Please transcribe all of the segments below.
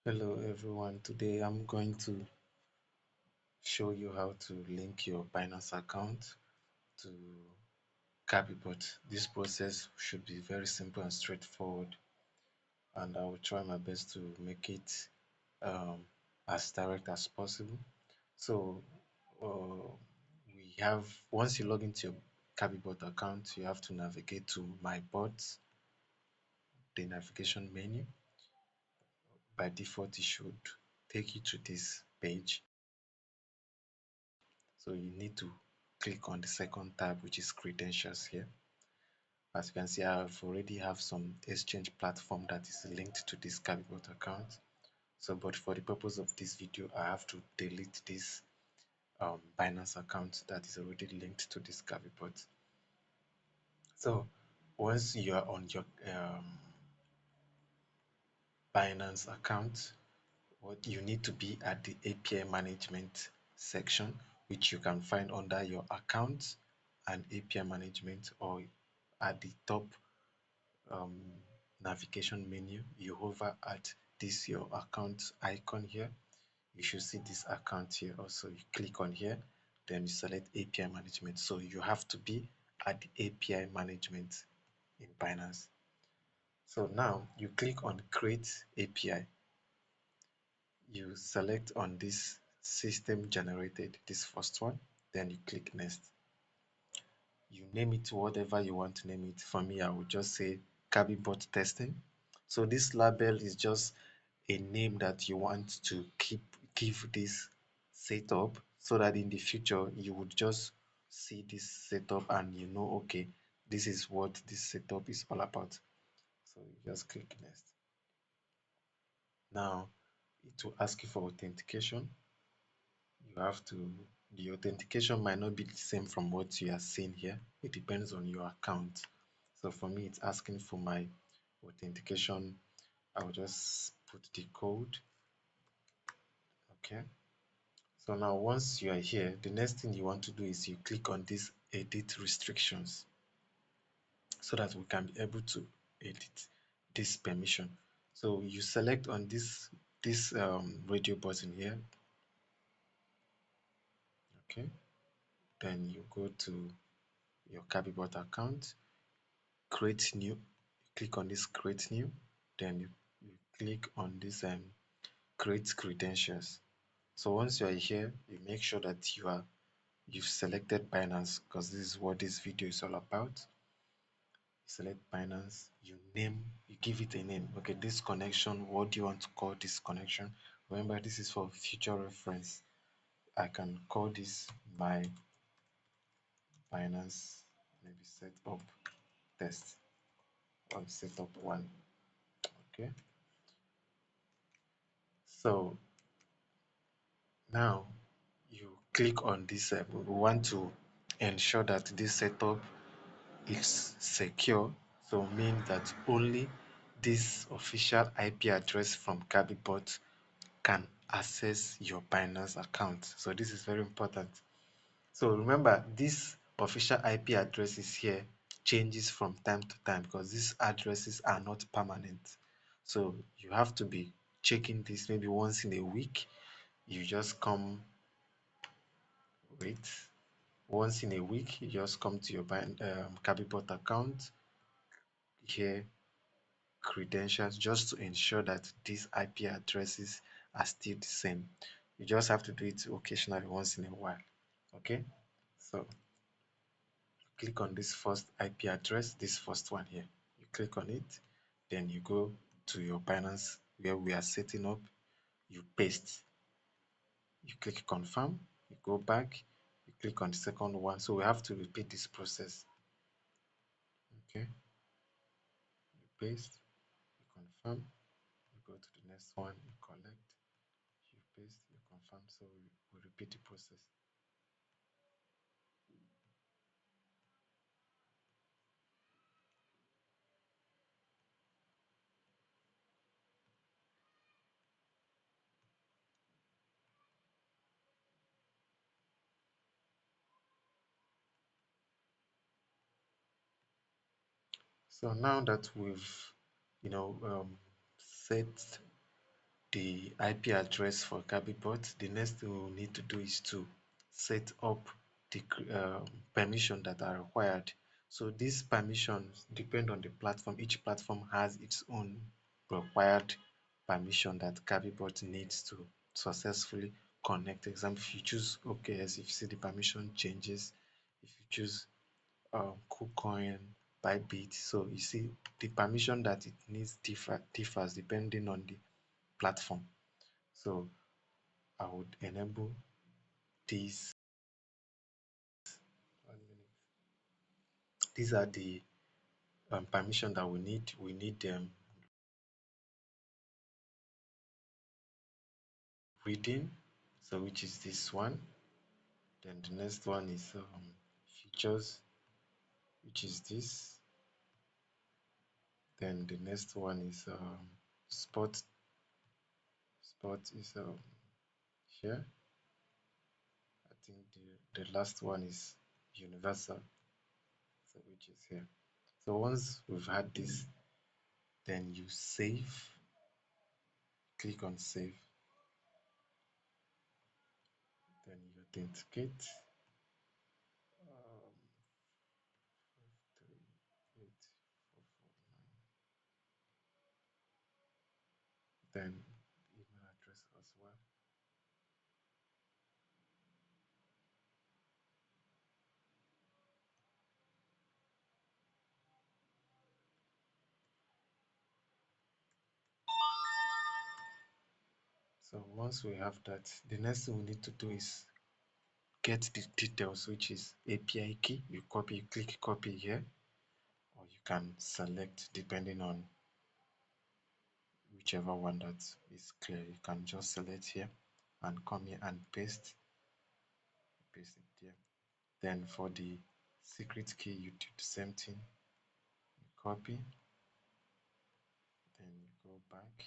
Hello everyone, today I'm going to show you how to link your Binance account to Kabibot. This process should be very simple and straightforward, and I will try my best to make it um, as direct as possible. So we have once you log into your Kabibot account, you have to navigate to My Bots, the navigation menu. By default, it should take you to this page. So you need to click on the second tab, which is credentials here. As you can see, I've already have some exchange platform that is linked to this Kabibot account. So, but for the purpose of this video, I have to delete this Binance account that is already linked to this Kabibot. So, once you are on your Binance account, what you need to be at the API management section, which you can find under your account and API management, or at the top um, navigation menu. You hover at this your account icon here. You should see this account here. Also, you click on here, then you select API management. So you have to be at the API management in Binance. So now you click on create API. You select on this system generated, this first one, then you click next. You name it whatever you want to name it. For me, I would just say Kabibot testing. So this label is just a name that you want to give this setup, so that in the future you would just see this setup and you know, okay, this is what this setup is all about. So you just click next. Now it will ask you for authentication. You have to, the authentication might not be the same from what you are seeing here. It depends on your account. So for me, it's asking for my authentication. I'll just put the code. Okay. So now once you are here, the next thing you want to do is you click on this edit restrictions, so that we can be able to edit this permission. So you select on this radio button here. Okay. Then you go to your Kabibot account, create new. Click on this create new, then you click on this create credentials. So once you are here, you make sure that you've selected Binance, because this is what this video is all about. You select Binance, you give it a name. Okay, this connection, what do you want to call this connection? Remember, this is for future reference. I can call this my Binance, maybe setup test, or setup one. Okay, so now you click on this. We want to ensure that this setup is secure, so means that only this official IP address from Kabibot can access your Binance account. So this is very important. So remember, this official IP addresses here changes from time to time, because these addresses are not permanent. So you have to be checking this maybe once in a week. You just come, wait, once in a week, you just come to your Kabibot account here, credentials, just to ensure that these IP addresses are still the same. You just have to do it occasionally, once in a while. Okay, so click on this first IP address, this first one here. You click on it, then you go to your Binance where we are setting up, you paste, you click confirm, you go back, you click on the second one. So we have to repeat this process. Okay, you paste, you confirm, you go to the next one, you collect, you paste, you confirm. So we repeat the process. So now that we've, set the IP address for Kabibot, the next thing we will need to do is to set up the permission that are required. So these permissions depend on the platform. Each platform has its own required permission that Kabibot needs to successfully connect. Example, if you choose OKS, if you see the permission changes, if you choose KuCoin, Bybit, so you see the permission that it needs differs depending on the platform. So I would enable these. These are the permission that we need. We need them reading, so which is this one. Then the next one is features, which is this. Then the next one is spot. Spot is here. I think the last one is universal, so which is here. So once we've had this, then you save. Click on save. Then you authenticate. 5384449. Then email address as well. So once we have that, the next thing we need to do is get the details, which is API key. You copy, you click copy here, or you can select depending on whichever one that is clear. You can just select here and come here and paste it here. Then for the secret key, you do the same thing. You copy, then you go back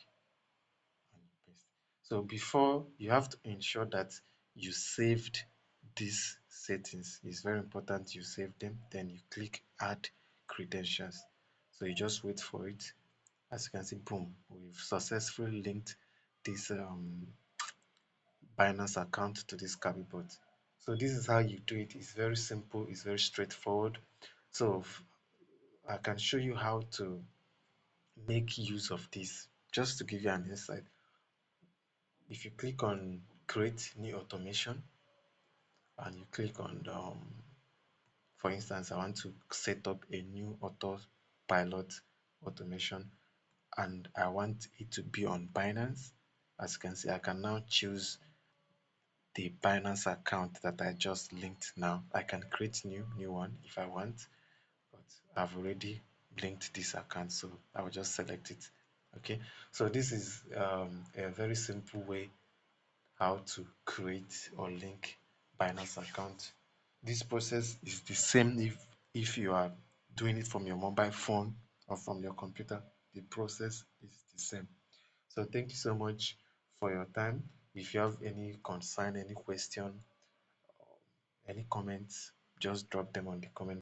and you paste. So before, you have to ensure that you saved these settings. It's very important you save them. Then you click add credentials. So you just wait for it. As you can see, boom, we've successfully linked this Binance account to this Kabibot. So this is how you do it. It's very simple. It's very straightforward. So I can show you how to make use of this. Just to give you an insight, if you click on create new automation and you click on for instance, I want to set up a new autopilot automation and I want it to be on Binance. As you can see, I can now choose the Binance account that I just linked. Now I can create new one if I want, but I've already linked this account, so I will just select it. Okay, so this is a very simple way how to create or link Binance account. This process is the same if you are doing it from your mobile phone or from your computer. The process is the same. So thank you so much for your time. If you have any concern, any question, any comments, just drop them on the comment